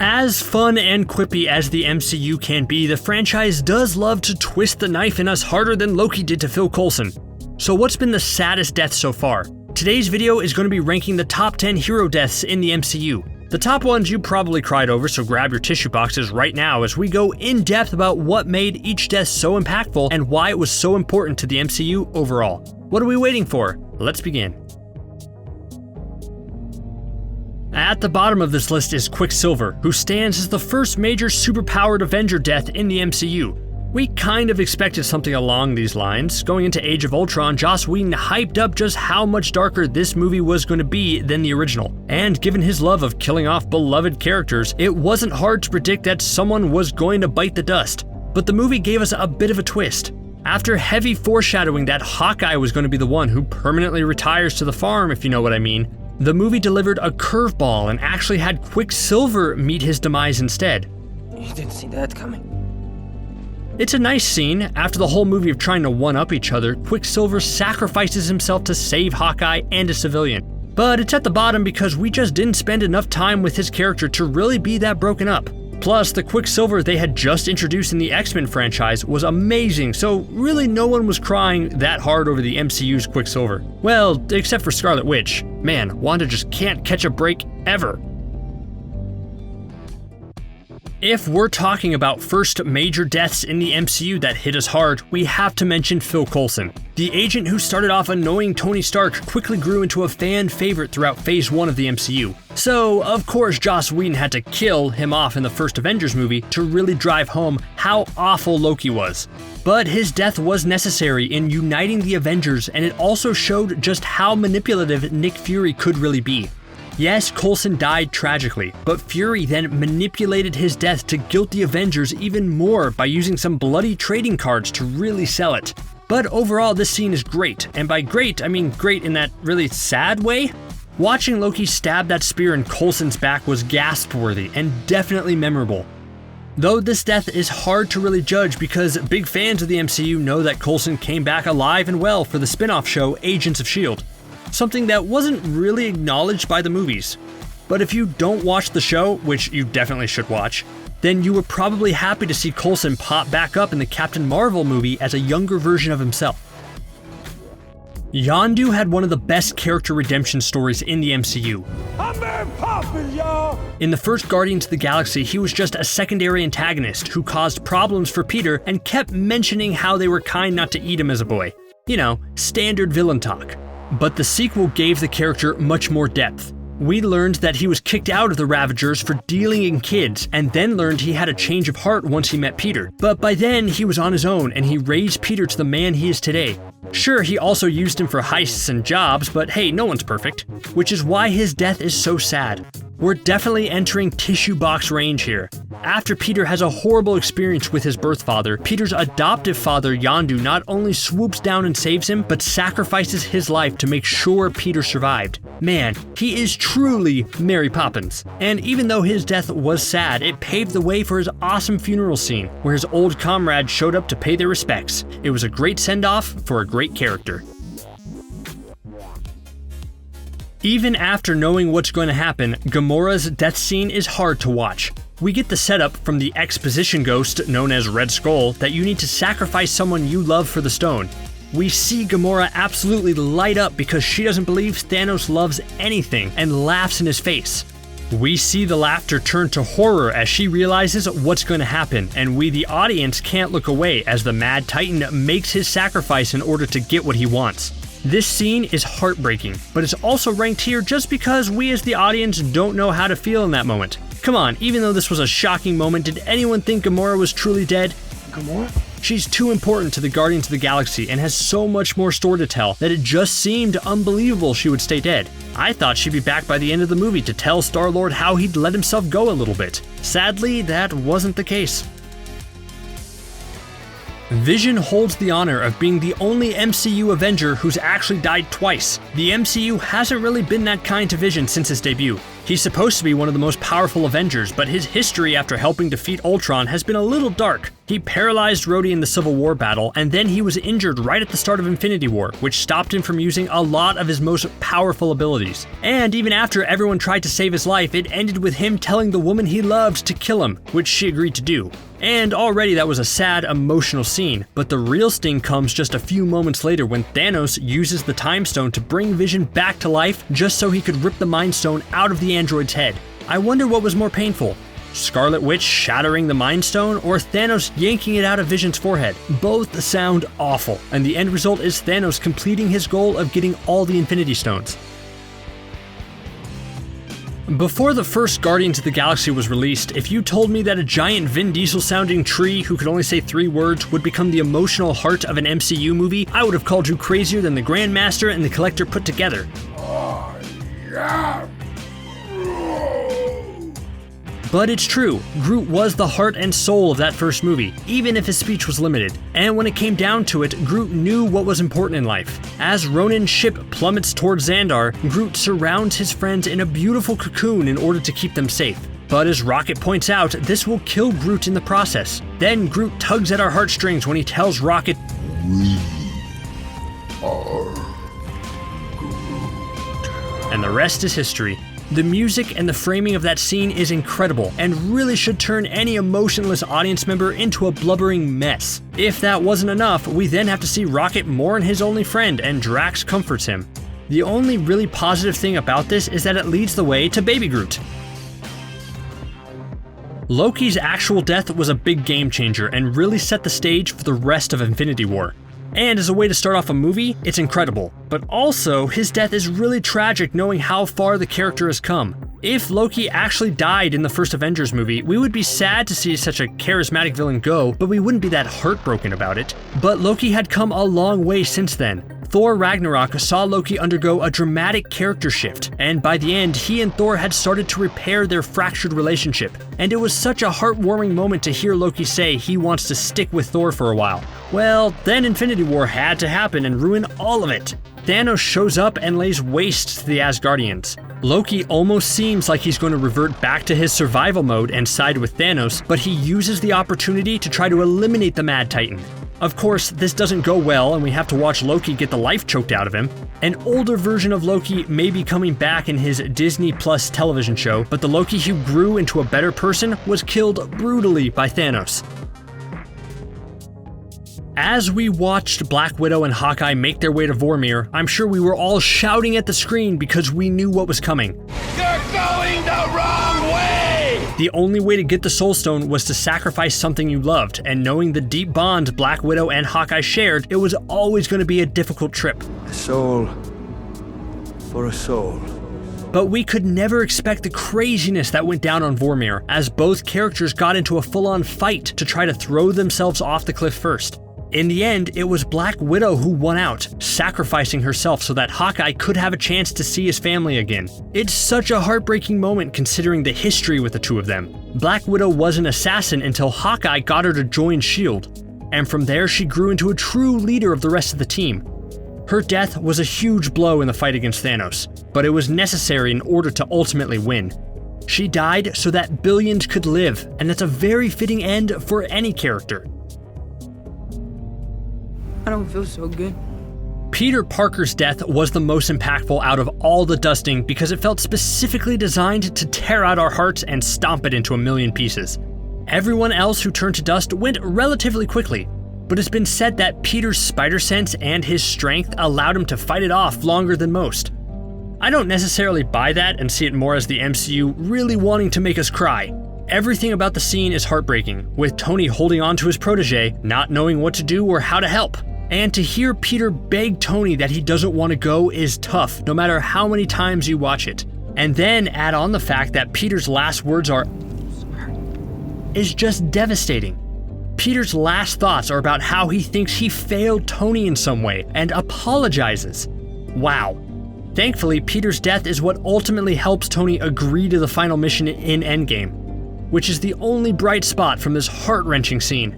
As fun and quippy as the MCU can be, the franchise does love to twist the knife in us harder than Loki did to Phil Coulson. So what's been the saddest death so far? Today's video is going to be ranking the top 10 hero deaths in the MCU. The top ones you probably cried over, so grab your tissue boxes right now as we go in depth about what made each death so impactful and why it was so important to the MCU overall. What are we waiting for? Let's begin. At the bottom of this list is Quicksilver, who stands as the first major superpowered Avenger death in the MCU. We kind of expected something along these lines. Going into Age of Ultron, Joss Whedon hyped up just how much darker this movie was going to be than the original. And given his love of killing off beloved characters, it wasn't hard to predict that someone was going to bite the dust. But the movie gave us a bit of a twist. After heavy foreshadowing that Hawkeye was going to be the one who permanently retires to the farm, if you know what I mean, the movie delivered a curveball and actually had Quicksilver meet his demise instead. You didn't see that coming. It's a nice scene. After the whole movie of trying to one-up each other, Quicksilver sacrifices himself to save Hawkeye and a civilian. But it's at the bottom because we just didn't spend enough time with his character to really be that broken up. Plus, the Quicksilver they had just introduced in the X-Men franchise was amazing, so really no one was crying that hard over the MCU's Quicksilver. Well, except for Scarlet Witch. Man, Wanda just can't catch a break ever. If we're talking about first major deaths in the MCU that hit us hard, we have to mention Phil Coulson. The agent who started off annoying Tony Stark quickly grew into a fan favorite throughout Phase 1 of the MCU. So, of course, Joss Whedon had to kill him off in the first Avengers movie to really drive home how awful Loki was. But his death was necessary in uniting the Avengers, and it also showed just how manipulative Nick Fury could really be. Yes, Coulson died tragically, but Fury then manipulated his death to guilt the Avengers even more by using some bloody trading cards to really sell it. But overall, this scene is great, and by great, I mean great in that really sad way. Watching Loki stab that spear in Coulson's back was gasp-worthy and definitely memorable. Though this death is hard to really judge because big fans of the MCU know that Coulson came back alive and well for the spin-off show Agents of S.H.I.E.L.D., something that wasn't really acknowledged by the movies. But if you don't watch the show, which you definitely should watch, then you were probably happy to see Coulson pop back up in the Captain Marvel movie as a younger version of himself. Yondu had one of the best character redemption stories in the MCU. I'm very poppin', y'all! In the first Guardians of the Galaxy, he was just a secondary antagonist who caused problems for Peter and kept mentioning how they were kind not to eat him as a boy. You know, standard villain talk. But the sequel gave the character much more depth. We learned that he was kicked out of the Ravagers for dealing in kids, and then learned he had a change of heart once he met Peter. But by then, he was on his own, and he raised Peter to the man he is today. Sure, he also used him for heists and jobs, but hey, no one's perfect. Which is why his death is so sad. We're definitely entering tissue box range here. After Peter has a horrible experience with his birth father, Peter's adoptive father, Yondu, not only swoops down and saves him, but sacrifices his life to make sure Peter survived. Man, he is truly Mary Poppins. And even though his death was sad, it paved the way for his awesome funeral scene, where his old comrades showed up to pay their respects. It was a great send-off for a great character. Even after knowing what's going to happen, Gamora's death scene is hard to watch. We get the setup from the exposition ghost, known as Red Skull, that you need to sacrifice someone you love for the stone. We see Gamora absolutely light up because she doesn't believe Thanos loves anything and laughs in his face. We see the laughter turn to horror as she realizes what's going to happen, and we, the audience, can't look away as the Mad Titan makes his sacrifice in order to get what he wants. This scene is heartbreaking, but it's also ranked here just because we as the audience don't know how to feel in that moment. Come on, even though this was a shocking moment, did anyone think Gamora was truly dead? Gamora? She's too important to the Guardians of the Galaxy and has so much more story to tell that it just seemed unbelievable she would stay dead. I thought she'd be back by the end of the movie to tell Star-Lord how he'd let himself go a little bit. Sadly, that wasn't the case. Vision holds the honor of being the only MCU Avenger who's actually died twice. The MCU hasn't really been that kind to Vision since his debut. He's supposed to be one of the most powerful Avengers, but his history after helping defeat Ultron has been a little dark. He paralyzed Rhodey in the Civil War battle, and then he was injured right at the start of Infinity War, which stopped him from using a lot of his most powerful abilities. And even after everyone tried to save his life, it ended with him telling the woman he loved to kill him, which she agreed to do. And already that was a sad, emotional scene, but the real sting comes just a few moments later when Thanos uses the Time Stone to bring Vision back to life just so he could rip the Mind Stone out of the android's head. I wonder what was more painful, Scarlet Witch shattering the Mind Stone or Thanos yanking it out of Vision's forehead. Both sound awful, and the end result is Thanos completing his goal of getting all the Infinity Stones. Before the first Guardians of the Galaxy was released, if you told me that a giant Vin Diesel sounding tree who could only say 3 words would become the emotional heart of an MCU movie, I would have called you crazier than the Grandmaster and the Collector put together. But it's true, Groot was the heart and soul of that first movie, even if his speech was limited. And when it came down to it, Groot knew what was important in life. As Ronin's ship plummets towards Xandar, Groot surrounds his friends in a beautiful cocoon in order to keep them safe. But as Rocket points out, this will kill Groot in the process. Then Groot tugs at our heartstrings when he tells Rocket, "We are Groot." And the rest is history. The music and the framing of that scene is incredible and really should turn any emotionless audience member into a blubbering mess. If that wasn't enough, we then have to see Rocket mourn his only friend and Drax comforts him. The only really positive thing about this is that it leads the way to Baby Groot. Loki's actual death was a big game changer and really set the stage for the rest of Infinity War. And as a way to start off a movie, it's incredible. But also, his death is really tragic knowing how far the character has come. If Loki actually died in the first Avengers movie, we would be sad to see such a charismatic villain go, but we wouldn't be that heartbroken about it. But Loki had come a long way since then. Thor Ragnarok saw Loki undergo a dramatic character shift, and by the end, he and Thor had started to repair their fractured relationship. And it was such a heartwarming moment to hear Loki say he wants to stick with Thor for a while. Well, then Infinity War had to happen and ruin all of it. Thanos shows up and lays waste to the Asgardians. Loki almost seems like he's going to revert back to his survival mode and side with Thanos, but he uses the opportunity to try to eliminate the Mad Titan. Of course, this doesn't go well and we have to watch Loki get the life choked out of him. An older version of Loki may be coming back in his Disney Plus television show, but the Loki who grew into a better person was killed brutally by Thanos. As we watched Black Widow and Hawkeye make their way to Vormir, I'm sure we were all shouting at the screen because we knew what was coming. You're going the wrong way! The only way to get the Soul Stone was to sacrifice something you loved, and knowing the deep bond Black Widow and Hawkeye shared, it was always going to be a difficult trip. A soul for a soul. But we could never expect the craziness that went down on Vormir, as both characters got into a full-on fight to try to throw themselves off the cliff first. In the end, it was Black Widow who won out, sacrificing herself so that Hawkeye could have a chance to see his family again. It's such a heartbreaking moment considering the history with the two of them. Black Widow was an assassin until Hawkeye got her to join S.H.I.E.L.D., and from there she grew into a true leader of the rest of the team. Her death was a huge blow in the fight against Thanos, but it was necessary in order to ultimately win. She died so that billions could live, and that's a very fitting end for any character. I don't feel so good. Peter Parker's death was the most impactful out of all the dusting because it felt specifically designed to tear out our hearts and stomp it into a million pieces. Everyone else who turned to dust went relatively quickly, but it's been said that Peter's spider sense and his strength allowed him to fight it off longer than most. I don't necessarily buy that and see it more as the MCU really wanting to make us cry. Everything about the scene is heartbreaking, with Tony holding on to his protege, not knowing what to do or how to help. And to hear Peter beg Tony that he doesn't want to go is tough, no matter how many times you watch it. And then add on the fact that Peter's last words are is just devastating. Peter's last thoughts are about how he thinks he failed Tony in some way and apologizes. Wow. Thankfully, Peter's death is what ultimately helps Tony agree to the final mission in Endgame, which is the only bright spot from this heart-wrenching scene.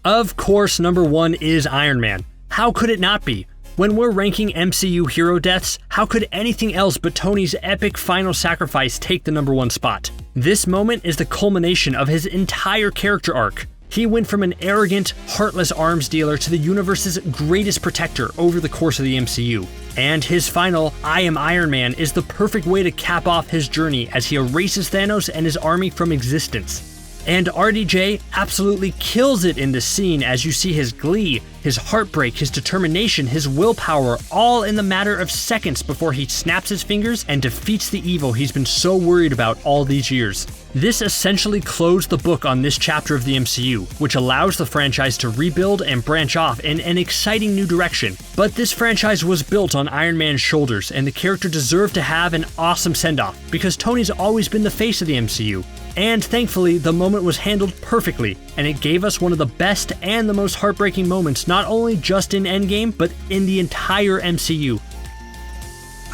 Of course, number one is Iron Man. How could it not be? When we're ranking MCU hero deaths, how could anything else but Tony's epic final sacrifice take the #1 spot? This moment is the culmination of his entire character arc. He went from an arrogant, heartless arms dealer to the universe's greatest protector over the course of the MCU. And his final, "I am Iron Man," is the perfect way to cap off his journey as he erases Thanos and his army from existence. And RDJ absolutely kills it in this scene as you see his glee, his heartbreak, his determination, his willpower, all in the matter of seconds before he snaps his fingers and defeats the evil he's been so worried about all these years. This essentially closed the book on this chapter of the MCU, which allows the franchise to rebuild and branch off in an exciting new direction. But this franchise was built on Iron Man's shoulders, and the character deserved to have an awesome send-off, because Tony's always been the face of the MCU. And thankfully, the moment was handled perfectly, and it gave us one of the best and the most heartbreaking moments, not only just in Endgame, but in the entire MCU.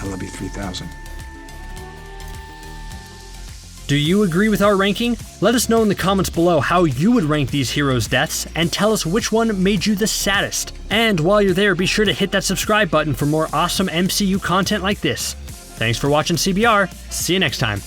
I love you 3000. Do you agree with our ranking? Let us know in the comments below how you would rank these heroes' deaths, and tell us which one made you the saddest. And while you're there, be sure to hit that subscribe button for more awesome MCU content like this. Thanks for watching CBR. See you next time.